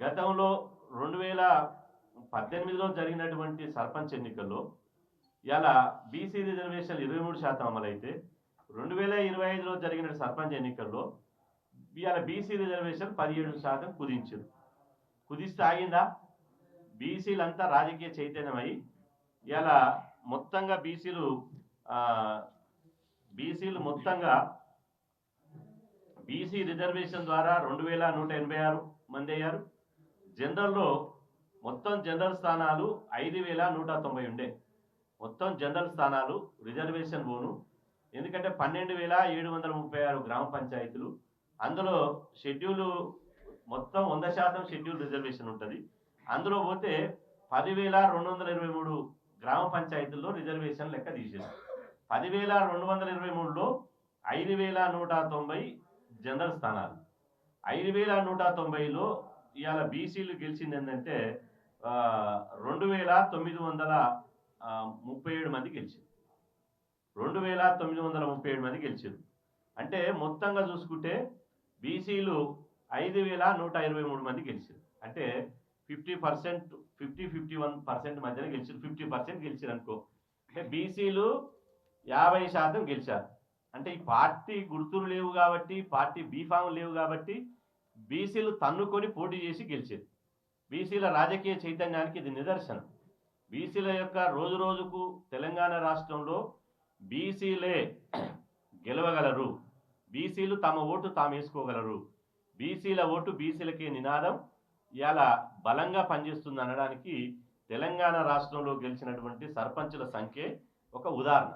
గతంలో 2018లో జరిగినటువంటి సర్పంచ్ ఎన్నికల్లో ఇలా బీసీ రిజర్వేషన్ 23% అమలైతే 2025లో జరిగిన సర్పంచ్ ఎన్నికల్లో ఇవాళ బీసీ రిజర్వేషన్ 17% కుదించారు. కుదిస్తే ఆగిందా? బీసీలంతా రాజకీయ చైతన్యమై ఇలా మొత్తంగా బీసీలు మొత్తంగా బీసీ రిజర్వేషన్ ద్వారా 2186 మంది అయ్యారు. జనరల్లో మొత్తం జనరల్ స్థానాలు 5190 ఉండే. మొత్తం జనరల్ స్థానాలు రిజర్వేషన్ పోను. ఎందుకంటే 12736 గ్రామ పంచాయతీలు, అందులో షెడ్యూల్ మొత్తం 100% షెడ్యూల్ రిజర్వేషన్ ఉంటుంది. అందులో పోతే 10,223 గ్రామ పంచాయతీల్లో రిజర్వేషన్ లెక్క తీసేది. 10,223లో 5,190 జనరల్ స్థానాలు. 5,190లో ఇవాళ బీసీలు గెలిచింది ఏంటంటే 2,937 మంది గెలిచారు. 2,937 మంది గెలిచారు. అంటే మొత్తంగా చూసుకుంటే బీసీలు 5,123 మంది గెలిచారు. అంటే 50% మధ్యన గెలిచారు. 50% గెలిచారు అనుకో. అంటే బీసీలు 50% గెలిచారు. అంటే ఈ పార్టీ గుర్తులు లేవు కాబట్టి, పార్టీ బీఫామ్ లేవు కాబట్టి బీసీలు తన్నుకొని పోటీ చేసి గెలిచారు. బీసీల రాజకీయ చైతన్యానికి ఇది నిదర్శనం. బీసీల యొక్క రోజు రోజుకు తెలంగాణ రాష్ట్రంలో బీసీలే గెలవగలరు, బీసీలు తమ ఓటు తాము వేసుకోగలరు, బీసీల ఓటు బీసీలకే నినాదం ఇవాళ బలంగా పనిచేస్తుంది అనడానికి తెలంగాణ రాష్ట్రంలో గెలిచినటువంటి సర్పంచుల సంఖ్య ఒక ఉదాహరణ.